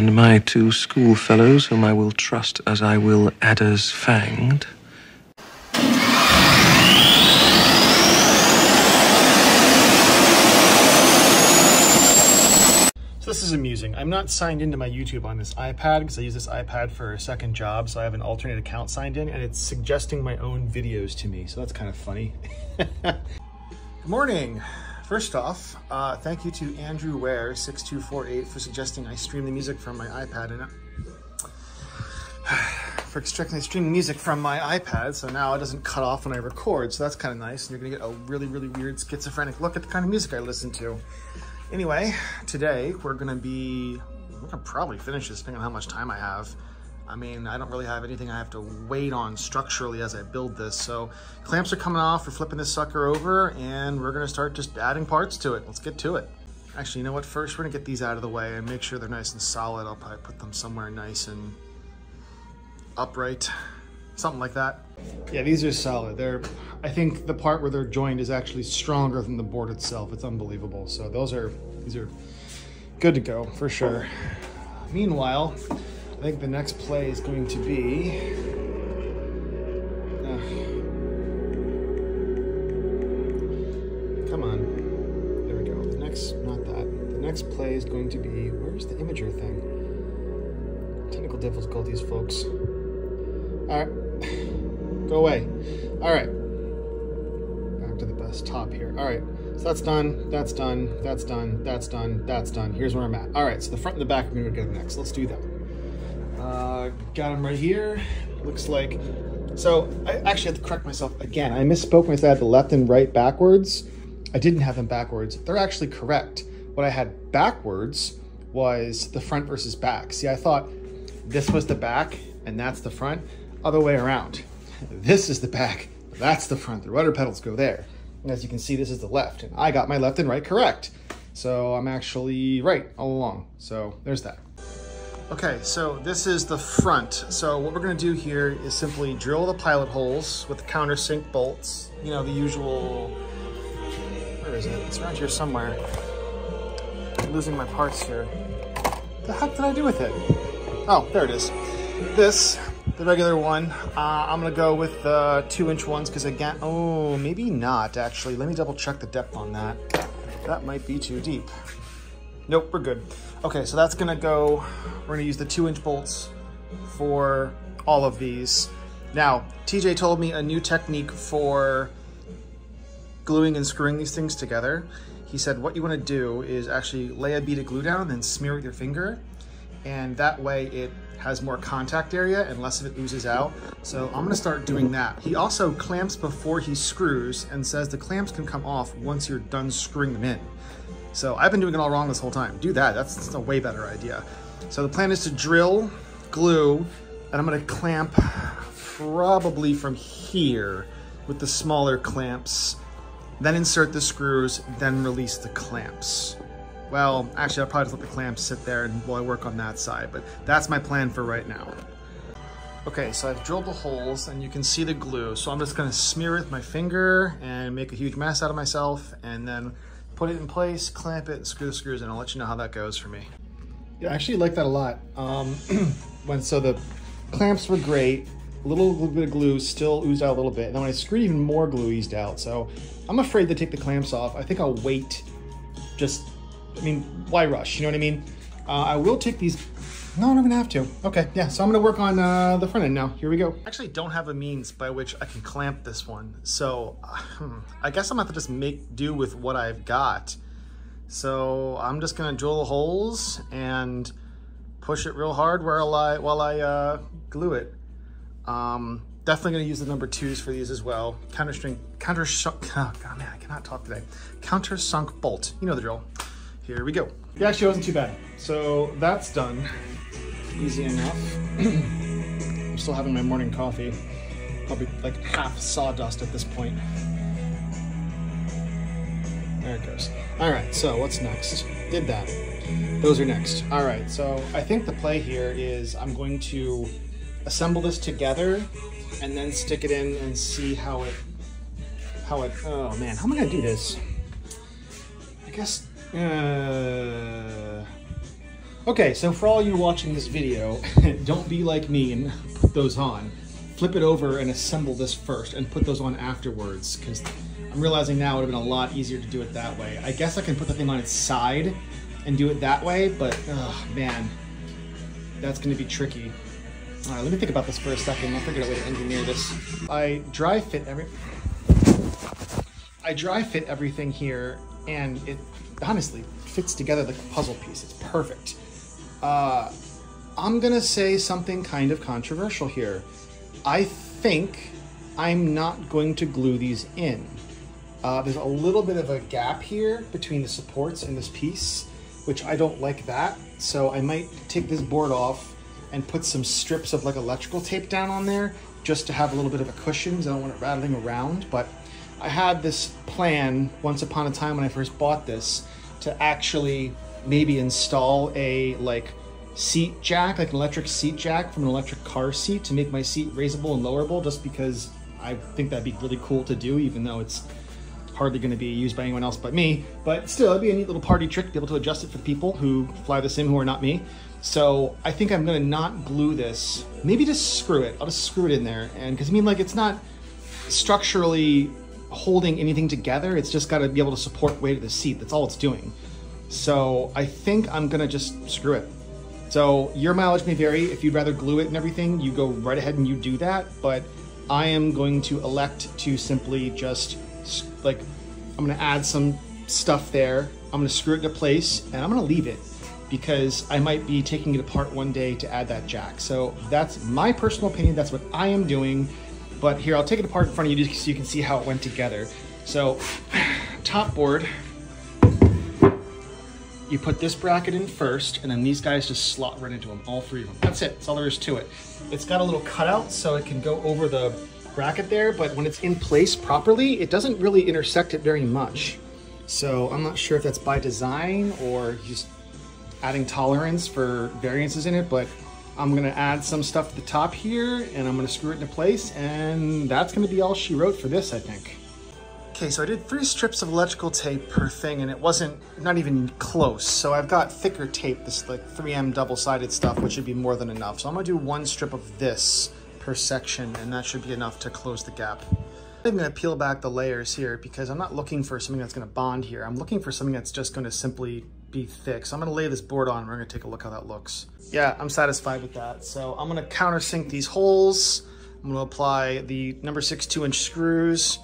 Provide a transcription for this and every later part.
and my two schoolfellows, whom I will trust as I will adders fanged. So this is amusing. I'm not signed into my YouTube on this iPad because I use this iPad for a second job, so I have an alternate account signed in, and it's suggesting my own videos to me, so that's kind of funny. Good morning. First off, thank you to Andrew Ware 6248 for suggesting I stream the music from my iPad, and for extracting stream music from my iPad, so now it doesn't cut off when I record, so that's kind of nice, and you're gonna get a really, really weird schizophrenic look at the kind of music I listen to. Anyway, today we're gonna probably finish this depending on how much time I have. I mean, I don't really have anything I have to wait on structurally as I build this. So clamps are coming off, we're flipping this sucker over, and we're gonna start just adding parts to it. Let's get to it. Actually, you know what? First, we're gonna get these out of the way and make sure they're nice and solid. I'll probably put them somewhere nice and upright, something like that. Yeah, these are solid. I think the part where they're joined is actually stronger than the board itself. It's unbelievable. So these are good to go for sure. Meanwhile, I think the next play is going to be come on. There we go. The next play is going to be, where's the imager thing? Technical difficulties, folks. All right. Go away. All right. Back to the best top here. All right. So that's done. That's done. That's done. That's done. That's done. Here's where I'm at. All right. So the front and the back are going to go next. Let's do that. Got them right here. Looks like. So I actually have to correct myself again. I misspoke when I said I had the left and right backwards. I didn't have them backwards. They're actually correct. What I had backwards was the front versus back. See, I thought this was the back and that's the front. Other way around. This is the back, that's the front. The rudder pedals go there. And as you can see, this is the left. And I got my left and right correct. So I'm actually right all along. So there's that. Okay, so this is the front. So what we're gonna do here is simply drill the pilot holes with the countersink bolts. You know, the usual, where is it? It's around here somewhere. I'm losing my parts here. What the heck did I do with it? Oh, there it is. This, the regular one, I'm gonna go with the 2-inch ones because again, oh, maybe not actually. Let me double check the depth on that. That might be too deep. Nope, we're good. Okay, so that's gonna go, we're gonna use the 2-inch bolts for all of these. Now, TJ told me a new technique for gluing and screwing these things together. He said what you wanna do is actually lay a bead of glue down and then smear with your finger, and that way it has more contact area and less of it oozes out. So I'm gonna start doing that. He also clamps before he screws and says the clamps can come off once you're done screwing them in. So I've been doing it all wrong this whole time. Do that, that's a way better idea. So the plan is to drill, glue, and I'm gonna clamp probably from here with the smaller clamps, then insert the screws, then release the clamps. Well, actually, I'll probably just let the clamps sit there while I work on that side, but that's my plan for right now. Okay, so I've drilled the holes and you can see the glue. So I'm just gonna smear it with my finger and make a huge mess out of myself and then put it in place, clamp it, and screw the screws in. I'll let you know how that goes for me. Yeah, I actually like that a lot. So the clamps were great. A little bit of glue still oozed out a little bit. And then when I screwed, even more glue oozed out. So I'm afraid to take the clamps off. I think I'll wait. Why rush? You know what I mean? I will take these. No, I don't even have to. Okay, yeah, so I'm gonna work on the front end now. Here we go. I actually don't have a means by which I can clamp this one. So I guess I'm gonna have to just make do with what I've got. So I'm just gonna drill the holes and push it real hard while I glue it. Definitely gonna use the number 2s for these as well. Countersunk, oh God, man, I cannot talk today. Countersunk bolt, you know the drill. Here we go. It actually wasn't too bad. So that's done. Easy enough. I'm still having my morning coffee. Probably like half sawdust at this point. There it goes. All right, so what's next? Did that. Those are next. All right, so I think the play here is I'm going to assemble this together and then stick it in and see how it, oh man, how am I gonna do this? I guess, Okay, so for all you watching this video, don't be like me and put those on. Flip it over and assemble this first and put those on afterwards, because I'm realizing now it would have been a lot easier to do it that way. I guess I can put the thing on its side and do it that way, but oh man, that's gonna be tricky. All right, let me think about this for a second. I'll figure out a way to engineer this. I dry fit everything here, and it honestly fits together like a puzzle piece. It's perfect. I'm gonna say something kind of controversial here. I think I'm not going to glue these in. There's a little bit of a gap here between the supports and this piece, which I don't like that. So I might take this board off and put some strips of like electrical tape down on there just to have a little bit of a cushion, because I don't want it rattling around. But I had this plan once upon a time when I first bought this to actually maybe install a like seat jack, like an electric seat jack from an electric car seat, to make my seat raisable and lowerable, just because I think that'd be really cool to do, even though it's hardly going to be used by anyone else but me. But still, it'd be a neat little party trick to be able to adjust it for the people who fly the sim who are not me. So I think I'm going to not glue this, maybe just screw it. I'll just screw it in there, and because I mean, like, it's not structurally holding anything together, it's just got to be able to support weight of the seat. That's all it's doing. So I think I'm gonna just screw it. So your mileage may vary. If you'd rather glue it and everything, you go right ahead and you do that. But I am going to elect to simply just, like, I'm gonna add some stuff there. I'm gonna screw it into place, and I'm gonna leave it, because I might be taking it apart one day to add that jack. So that's my personal opinion. That's what I am doing. But here, I'll take it apart in front of you so you can see how it went together. So top board, you put this bracket in first, and then these guys just slot right into them, all three of them. That's it, that's all there is to it. It's got a little cutout so it can go over the bracket there, but when it's in place properly, it doesn't really intersect it very much. So I'm not sure if that's by design or just adding tolerance for variances in it, but I'm gonna add some stuff to the top here, and I'm gonna screw it into place, and that's gonna be all she wrote for this, I think. Okay, so I did 3 strips of electrical tape per thing, and it wasn't not even close. So I've got thicker tape, this like 3M double-sided stuff, which should be more than enough. So I'm gonna do 1 strip of this per section, and that should be enough to close the gap. I'm gonna peel back the layers here, because I'm not looking for something that's gonna bond here. I'm looking for something that's just gonna simply be thick. So I'm gonna lay this board on, and we're gonna take a look how that looks. Yeah, I'm satisfied with that. So I'm gonna countersink these holes. I'm gonna apply the number 6 2-inch screws,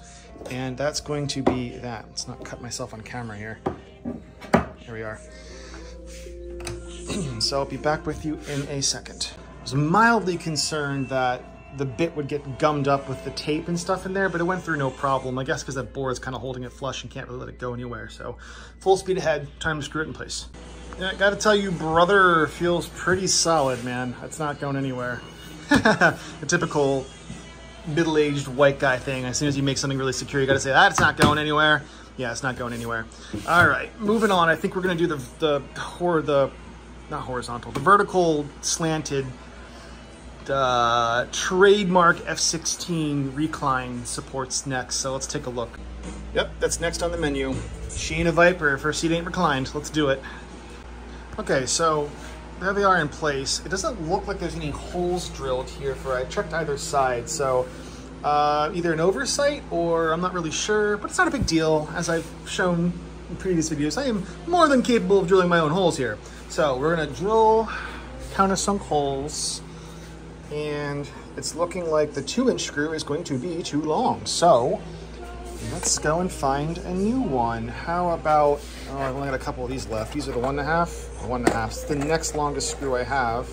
and that's going to be that. Let's not cut myself on camera here. Here we are. So I'll be back with you in a second. I was mildly concerned that the bit would get gummed up with the tape and stuff in there, but it went through no problem. I guess because that board's kind of holding it flush and can't really let it go anywhere. So full speed ahead, time to screw it in place. Yeah, gotta tell you, brother, feels pretty solid, man. It's not going anywhere. A typical middle-aged white guy thing. As soon as you make something really secure, you gotta say, that's not going anywhere. Yeah, it's not going anywhere. All right, moving on. I think we're gonna do the vertical slanted trademark F-16 recline supports next. So let's take a look. Yep, that's next on the menu. She ain't a Viper if her seat ain't reclined. Let's do it. Okay, so there they are in place. It doesn't look like there's any holes drilled here I checked either side. So either an oversight or I'm not really sure, but it's not a big deal. As I've shown in previous videos, I am more than capable of drilling my own holes here. So we're gonna drill countersunk holes, and it's looking like the 2-inch screw is going to be too long. So let's go and find a new one. How about, oh, I've only got a couple of these left. These are the 1.5. 1.5. It's the next longest screw I have.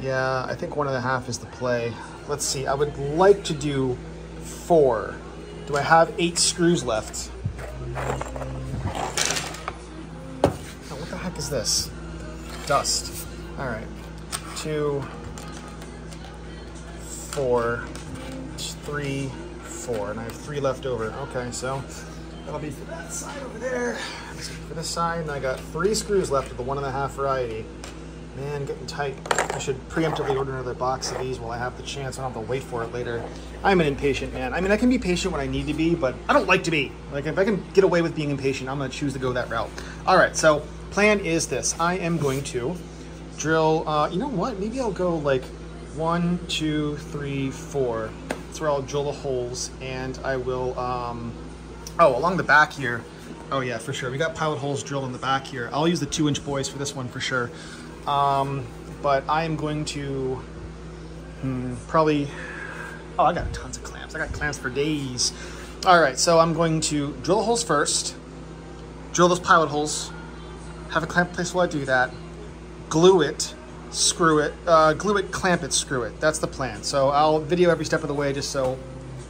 Yeah, I think 1.5 is the play. Let's see, I would like to do 4. Do I have 8 screws left? Oh, what the heck is this? Dust. All right, 2, 4, 3, 4, and I have 3 left over. Okay, so that'll be for that side over there. For this side, and I got 3 screws left of the 1.5 variety. Man, getting tight. I should preemptively order another box of these while I have the chance. I don't have to wait for it later. I'm an impatient man. I mean, I can be patient when I need to be, but I don't like to be. Like, if I can get away with being impatient, I'm going to choose to go that route. All right, so plan is this. I am going to drill, you know what? Maybe I'll go like 1, 2, 3, 4. That's where I'll drill the holes, and I will, oh, along the back here. Oh yeah, for sure. We got pilot holes drilled in the back here. I'll use the 2-inch boys for this one for sure. But I am going to probably, oh, I got tons of clamps. I got clamps for days. All right, so I'm going to drill the holes first, drill those pilot holes, have a clamp place while I do that, glue it, screw it, glue it, clamp it, screw it. That's the plan. So I'll video every step of the way just so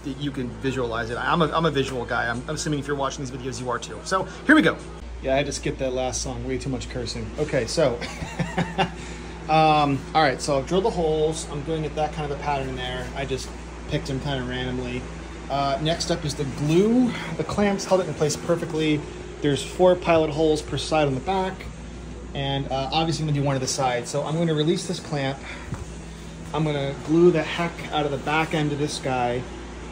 that you can visualize it. I'm a visual guy. I'm assuming if you're watching these videos, you are too. So here we go. Yeah, I had to skip that last song. Way too much cursing. Okay, so, all right, so I've drilled the holes. I'm going at that kind of a pattern there. I just picked them kind of randomly. Next up is the glue. The clamps held it in place perfectly. There's 4 pilot holes per side on the back. And obviously I'm gonna do one to the side. So I'm gonna release this clamp. I'm gonna glue the heck out of the back end of this guy.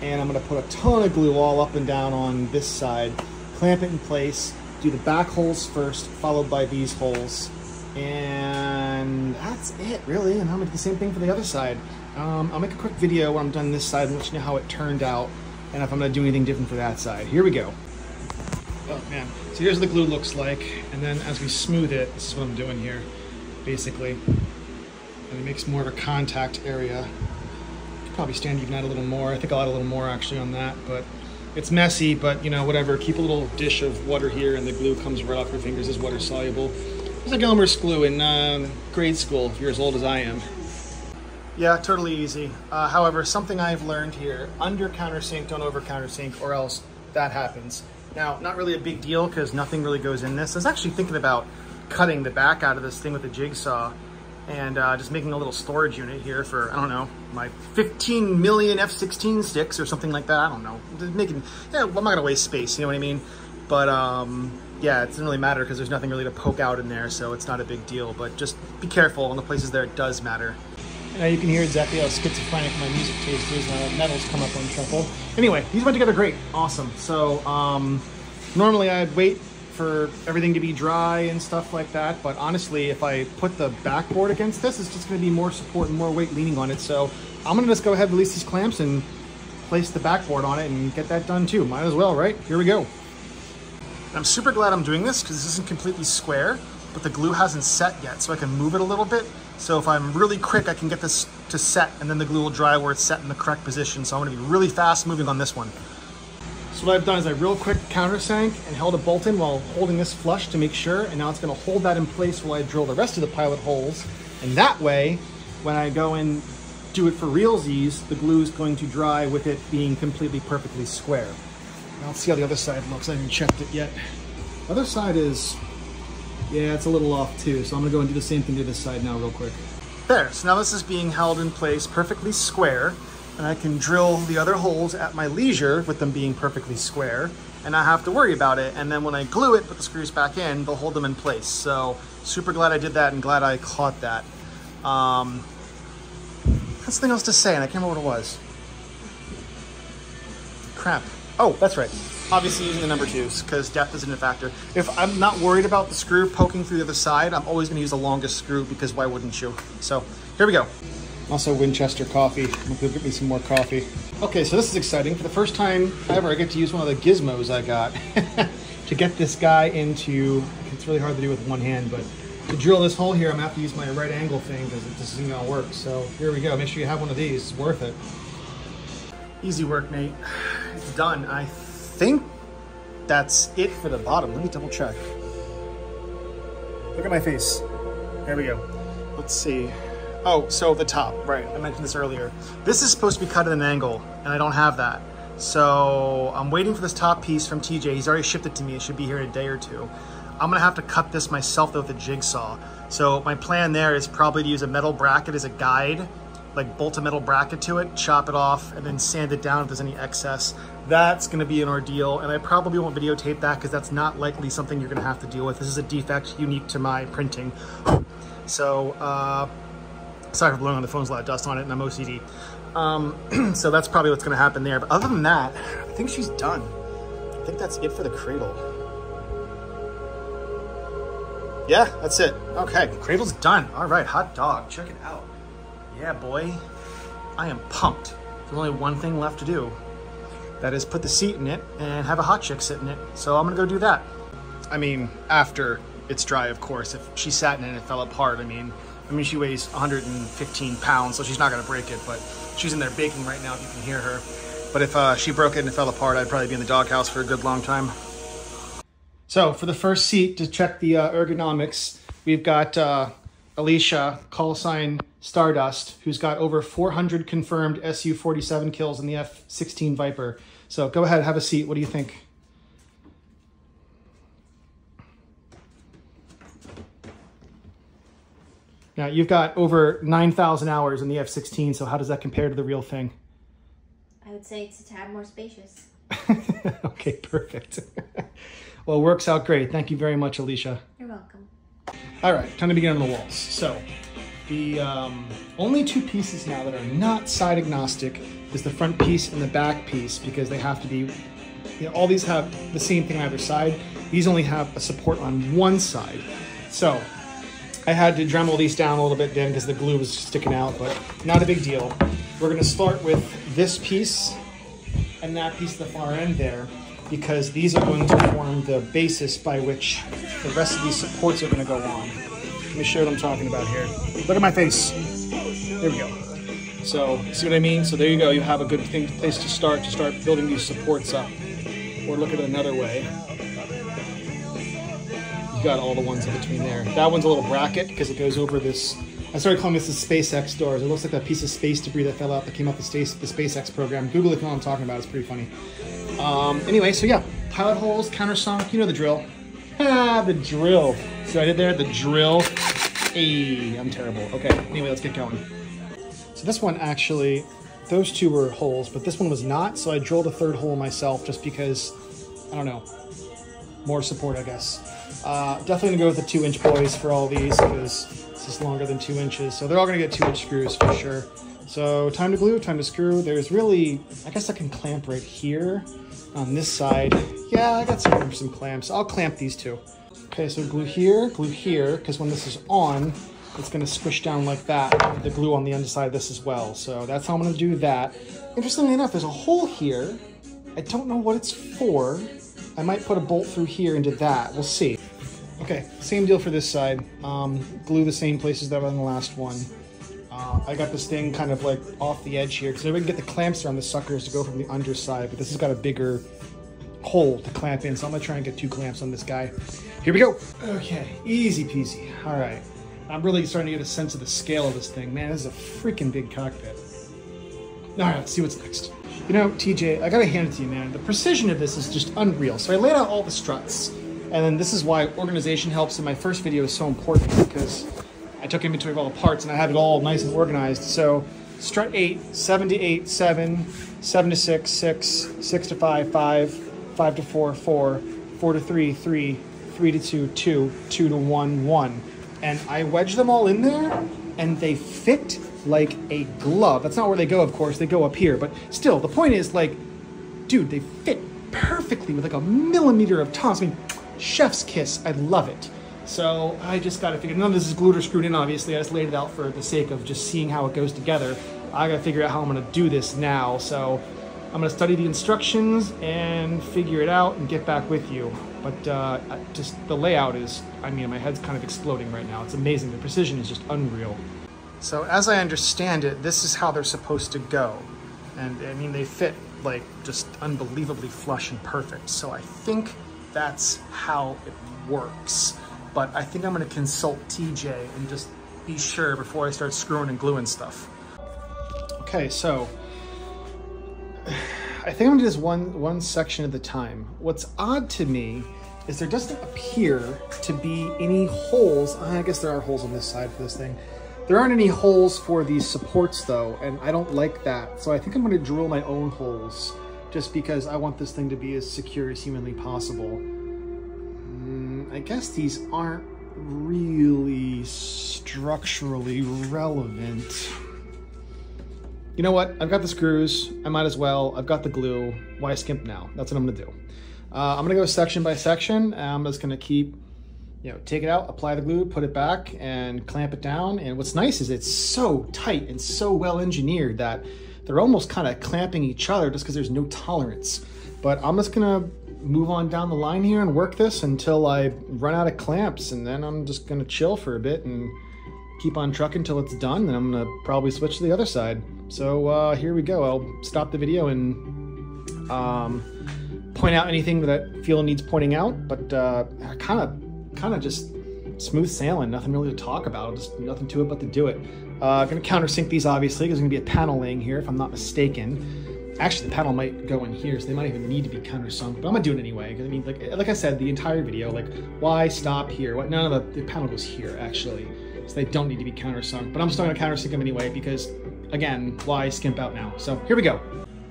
And I'm gonna put a ton of glue all up and down on this side. Clamp it in place. Do the back holes first, followed by these holes. And that's it, really. And I'm gonna do the same thing for the other side. I'll make a quick video when I'm done this side and let you know how it turned out and if I'm gonna do anything different for that side. Here we go. Oh man, so here's what the glue looks like. And then as we smooth it, this is what I'm doing here, basically. And it makes more of a contact area. Could probably stand even out a little more. I think I'll add a little more actually on that, but it's messy, but you know, whatever. Keep a little dish of water here and the glue comes right off your fingers. Is water soluble. It's like Elmer's glue in grade school, if you're as old as I am. Yeah, totally easy. However, something I've learned here, under countersink, don't over countersink, or else that happens. Now, not really a big deal because nothing really goes in this. I was actually thinking about cutting the back out of this thing with a jigsaw and just making a little storage unit here for, I don't know, my 15 million F-16 sticks or something like that. I don't know. Just making, yeah, I'm not gonna waste space, you know what I mean? But yeah, it doesn't really matter because there's nothing really to poke out in there, so it's not a big deal. But just be careful on the places there it does matter. Now you can hear exactly how schizophrenic my music taste is. Metals come up on shuffle. Anyway, these went together great. Awesome. So normally I'd wait for everything to be dry and stuff like that, but honestly, if I put the backboard against this, it's just going to be more support and more weight leaning on it. So I'm going to just go ahead and release these clamps and place the backboard on it and get that done too. Might as well, right? Here we go. I'm super glad I'm doing this because this isn't completely square, but the glue hasn't set yet, so I can move it a little bit. So if I'm really quick, I can get this to set, and then the glue will dry where it's set in the correct position. So I'm going to be really fast moving on this one. So what I've done is I real quick countersank and held a bolt in while holding this flush to make sure, and now it's going to hold that in place while I drill the rest of the pilot holes. And that way, when I go and do it for realsies, the glue is going to dry with it being completely perfectly square. Now let's see how the other side looks. I haven't checked it yet. The other side is, yeah, it's a little off too. So I'm gonna go and do the same thing to this side now real quick. There, so now this is being held in place perfectly square, and I can drill the other holes at my leisure with them being perfectly square, and not have to worry about it. And then when I glue it, put the screws back in, they'll hold them in place. So super glad I did that and glad I caught that. That's something else to say, and I can't remember what it was. Crap. Oh, that's right. Obviously using the number 2s because depth isn't a factor. If I'm not worried about the screw poking through the other side, I'm always going to use the longest screw because why wouldn't you? So here we go. Also Winchester coffee. I'm going to go get me some more coffee. Okay, so this is exciting. For the first time ever, I get to use one of the gizmos I got to get this guy into, it's really hard to do with one hand, but to drill this hole here, I'm going to have to use my right angle thing because this isn't going to work. So here we go. Make sure you have one of these. It's worth it. Easy work, mate. It's done. I think that's it for the bottom. Let me double check. Look at my face. There we go. Let's see. Oh, so the top, right. I mentioned this earlier. This is supposed to be cut at an angle, and I don't have that. So I'm waiting for this top piece from TJ. He's already shipped it to me. It should be here in a day or two. I'm gonna have to cut this myself though with a jigsaw. So my plan there is probably to use a metal bracket as a guide like bolt a metal bracket to it, chop it off, and then sand it down if there's any excess. That's gonna be an ordeal, and I probably won't videotape that because that's not likely something you're gonna have to deal with. This is a defect unique to my printing. So, sorry for blowing on the phone, there's a lot of dust on it and I'm OCD. So that's probably what's gonna happen there. But other than that, I think she's done. I think that's it for the cradle. Yeah, that's it. Okay, cradle's done. All right, hot dog, check it out. Yeah, boy, I am pumped. There's only one thing left to do. That is put the seat in it and have a hot chick sit in it. So I'm gonna go do that. I mean, after it's dry, of course. If she sat in it and it fell apart, I mean, she weighs 115 pounds, so she's not gonna break it, but she's in there baking right now if you can hear her. But if she broke it and it fell apart, I'd probably be in the doghouse for a good long time. So for the first seat, to check the ergonomics, we've got Alicia, call sign Stardust, who's got over 400 confirmed Su-47 kills in the F-16 Viper. So go ahead, have a seat. What do you think? Now, you've got over 9,000 hours in the F-16, so how does that compare to the real thing? I would say it's a tad more spacious. Okay, perfect. Well, it works out great. Thank you very much, Alicia. You're welcome. All right, time to begin on the walls. So, the only two pieces now that are not side agnostic is the front piece and the back piece, because they have to be, you know, all these have the same thing on either side. These only have a support on one side. So, I had to Dremel these down a little bit then because the glue was sticking out, but not a big deal. We're gonna start with this piece and that piece at the far end there, because these are going to form the basis by which the rest of these supports are gonna go on. Let me show you what I'm talking about here. Look at my face. There we go. So, see what I mean? So there you go, you have a good place to start building these supports up. Or look at it another way. You've got all the ones in between there. That one's a little bracket because it goes over this. I started calling this the SpaceX doors. It looks like that piece of space debris that fell out that came out the SpaceX program. Google it if you know what I'm talking about. It's pretty funny. Anyway, so yeah, pilot holes, countersunk, you know the drill. Ah, the drill. See what I did there? The drill. Hey, I'm terrible. Okay, anyway, let's get going. So this one actually, those two were holes, but this one was not, so I drilled a third hole myself just because, I don't know, more support, I guess. Definitely gonna go with the 2-inch boys for all these because this is longer than 2 inches. So they're all gonna get 2-inch screws for sure. So time to glue, time to screw. There's really, I guess I can clamp right here on this side. Yeah, I got some room for some clamps. I'll clamp these two. Okay, so glue here, because when this is on, it's gonna squish down like that. The glue on the underside of this as well. So that's how I'm gonna do that. Interestingly enough, there's a hole here. I don't know what it's for. I might put a bolt through here into that. We'll see. Okay, same deal for this side. Glue the same places that were in the last one. I got this thing kind of like off the edge here because we can get the clamps around the suckers to go from the underside, but this has got a bigger hole to clamp in, so I'm gonna try and get 2 clamps on this guy. Here we go. Okay, easy peasy. All right, I'm really starting to get a sense of the scale of this thing. Man, this is a freaking big cockpit. All right, let's see what's next. You know, TJ, I gotta hand it to you, man. The precision of this is just unreal. So I laid out all the struts, and then this is why organization helps in my first video is so important, because I took inventory of all the parts and I had it all nice and organized. So strut 8, 7 to 8, 7, 7 to 6, 6, 6 to 5, 5, 5 to 4, 4, 4 to 3, 3, 3 to 2, 2, 2 to 1, 1. And I wedged them all in there and they fit like a glove. That's not where they go, of course. They go up here. But still, the point is, like, dude, they fit perfectly with like a millimeter of toss. I mean, chef's kiss. I love it. So I just got to figure, none of this is glued or screwed in, obviously. I just laid it out for the sake of just seeing how it goes together. I got to figure out how I'm going to do this now. So I'm going to study the instructions and figure it out and get back with you. But just the layout is, I mean, my head's kind of exploding right now. It's amazing. The precision is just unreal. So as I understand it, this is how they're supposed to go. And I mean, they fit like just unbelievably flush and perfect. So I think that's how it works. But I think I'm gonna consult TJ and just be sure before I start screwing and gluing stuff. Okay, so I think I'm gonna do this one section at a time. What's odd to me is there doesn't appear to be any holes. I guess there are holes on this side for this thing. There aren't any holes for these supports though, and I don't like that. So I think I'm gonna drill my own holes just because I want this thing to be as secure as humanly possible. I guess these aren't really structurally relevant. You know what? I've got the screws. I might as well. I've got the glue. Why skimp now? That's what I'm gonna do. I'm gonna go section by section. I'm just gonna keep, take it out, apply the glue, put it back, and clamp it down. And what's nice is it's so tight and so well engineered that they're almost kind of clamping each other just because there's no tolerance. But I'm just gonna move on down the line here and work this until I run out of clamps, and then I'm just gonna chill for a bit and keep on trucking until it's done. Then I'm gonna probably switch to the other side. So here we go. I'll stop the video and point out anything that I feel needs pointing out, but kind of just smooth sailing, nothing really to talk about, just nothing to it but to do it. I'm gonna countersink these obviously, because there's gonna be a panel laying here if I'm not mistaken. Actually, the panel might go in here, so they might even need to be countersunk, but I'm gonna do it anyway. Because I mean, like I said, the entire video, like, why stop here? What? None of the panel goes here actually, so they don't need to be countersunk. But I'm still gonna countersink them anyway because, again, why skimp out now? So here we go.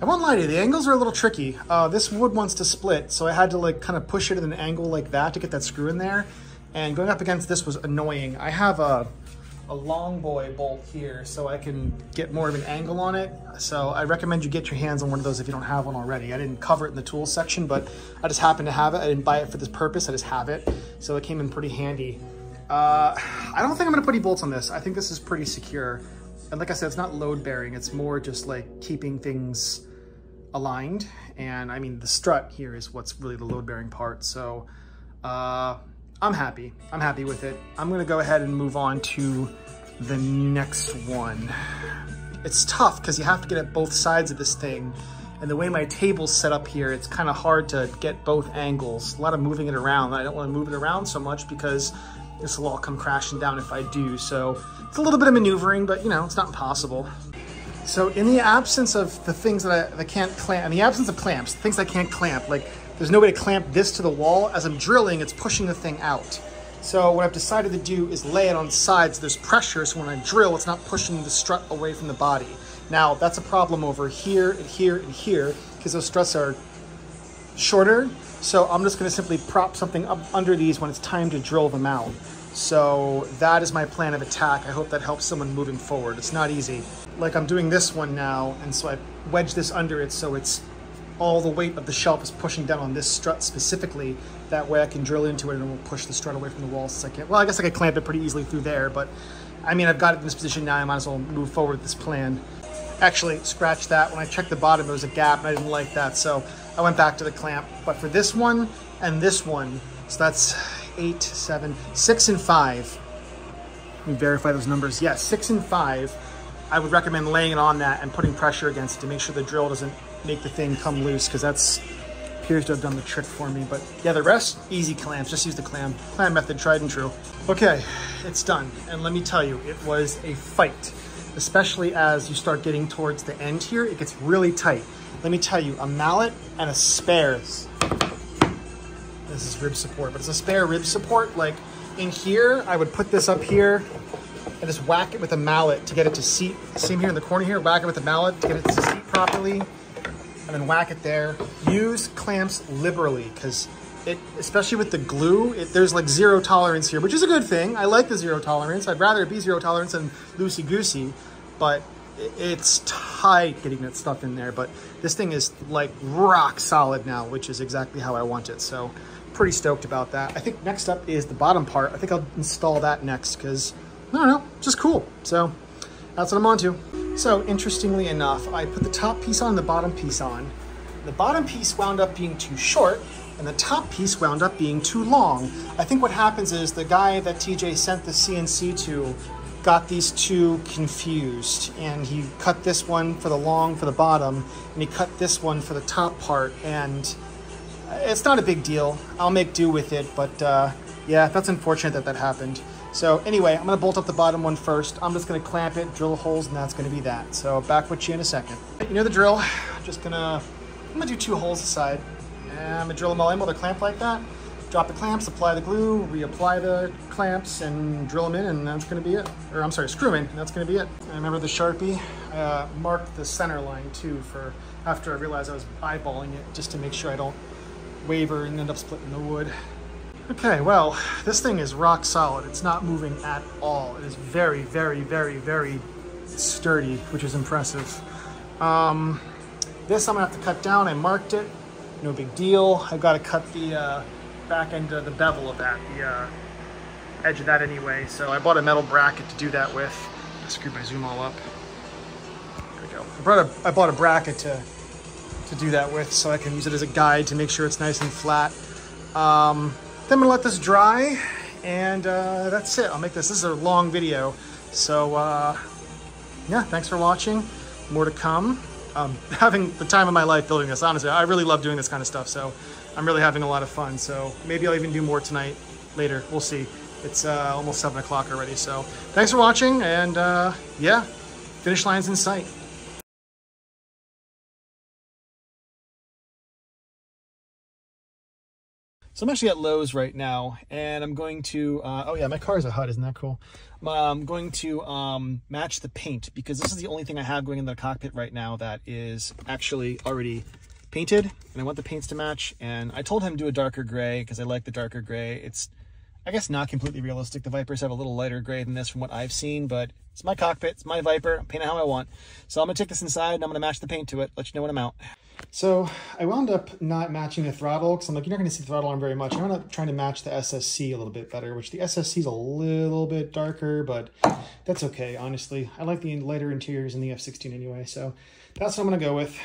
I won't lie to you, the angles are a little tricky. This wood wants to split, so I had to like kind of push it at an angle like that to get that screw in there. And going up against this was annoying. I have a long boy bolt here so I can get more of an angle on it. So I recommend you get your hands on one of those if you don't have one already. I didn't cover it in the tools section, but I just happen to have it. I didn't buy it for this purpose, I just have it. So it came in pretty handy. I don't think I'm gonna put any bolts on this. I think this is pretty secure. And like I said, it's not load bearing. It's more just like keeping things aligned. And I mean, the strut here is what's really the load bearing part. So I'm happy with it. I'm gonna go ahead and move on to the next one. It's tough because you have to get at both sides of this thing. And the way my table's set up here, it's kind of hard to get both angles. A lot of moving it around. I don't want to move it around so much because this will all come crashing down if I do. So it's a little bit of maneuvering, but it's not impossible. So in the absence of the things that I can't clamp, in the absence of clamps, things I can't clamp, like there's no way to clamp this to the wall. As I'm drilling, it's pushing the thing out. So what I've decided to do is lay it on sides. There's pressure, so when I drill, it's not pushing the strut away from the body. Now, that's a problem over here and here and here, because those struts are shorter. So I'm just gonna simply prop something up under these when it's time to drill them out. So that is my plan of attack. I hope that helps someone moving forward. It's not easy. Like I'm doing this one now, and so I wedge this under it so it's all the weight of the shelf is pushing down on this strut specifically. That way I can drill into it and it will push the strut away from the wall. So I guess I could clamp it pretty easily through there, but I mean, I've got it in this position now. I might as well move forward with this plan. Actually, scratch that. When I checked the bottom, there was a gap and I didn't like that. So I went back to the clamp. But for this one and this one, so that's 8, 7, 6, and 5. Let me verify those numbers. Yes, 6 and 5. I would recommend laying it on that and putting pressure against it to make sure the drill doesn't make the thing come loose, because that's appears to have done the trick for me. But yeah, the rest, easy clamps. Just use the clam method, tried and true. Okay, it's done. And let me tell you, it was a fight, especially as you start getting towards the end here. It gets really tight. Let me tell you, a mallet and a spare. This is rib support, but it's a spare rib support. Like in here, I would put this up here and just whack it with a mallet to get it to seat. Same here in the corner here, whack it with a mallet to get it to seat properly, and then whack it there. Use clamps liberally, because it, especially with the glue, there's like zero tolerance here, which is a good thing. I like the zero tolerance. I'd rather it be zero tolerance than loosey-goosey, but it's tight getting that stuff in there. But this thing is like rock solid now, which is exactly how I want it. So pretty stoked about that. I think next up is the bottom part. I think I'll install that next because, I don't know, just cool. So that's what I'm on to. So interestingly enough, I put the top piece on, the bottom piece on. The bottom piece wound up being too short and the top piece wound up being too long. I think what happens is the guy that TJ sent the CNC to got these two confused, and he cut this one for the long for the bottom and he cut this one for the top part, and it's not a big deal. I'll make do with it, but yeah, that's unfortunate that that happened. So anyway, I'm gonna bolt up the bottom one first. I'm just gonna clamp it, drill holes, and that's gonna be that. So back with you in a second. You know the drill. I'm gonna do 2 holes aside. And I'm gonna drill them all in while they're clamped like that. drop the clamps, apply the glue, reapply the clamps, and drill them in, and that's gonna be it. Or I'm sorry, screw in, and that's gonna be it. I remember the Sharpie, marked the center line too for after I realized I was eyeballing it, just to make sure I don't waver and end up splitting the wood. Okay, well, this thing is rock solid. It's not moving at all. It is very, very, very, very sturdy, which is impressive. This I'm gonna have to cut down. I marked it, no big deal. I've got to cut the back end of the bevel of that, the edge of that anyway. So I bought a metal bracket to do that with. I screwed my zoom all up. There we go. I bought a bracket to do that with, so I can use it as a guide to make sure it's nice and flat. Then I'm gonna let this dry, and that's it. I'll make this. This is a long video, so yeah. Thanks for watching. More to come. Having the time of my life building this. Honestly, I really love doing this kind of stuff, so I'm really having a lot of fun. So maybe I'll even do more tonight, later. We'll see. It's almost 7 o'clock already. So thanks for watching, and yeah, finish line's in sight. So I'm actually at Lowe's right now, and I'm going to, oh yeah, my car is a HUD, isn't that cool? I'm going to match the paint, because this is the only thing I have going in the cockpit right now that is actually already painted, and I want the paints to match. And I told him to do a darker gray, because I like the darker gray. It's, I guess, not completely realistic. The Vipers have a little lighter gray than this from what I've seen, but it's my cockpit, it's my Viper, I'm painting how I want. So I'm gonna take this inside, and I'm gonna match the paint to it, let you know when I'm out. So I wound up not matching the throttle, because I'm like, you're not going to see the throttle arm very much. I wound up trying to match the SSC a little bit better, which the SSC is a little bit darker, but that's okay, honestly. I like the lighter interiors in the F-16 anyway, so that's what I'm going to go with.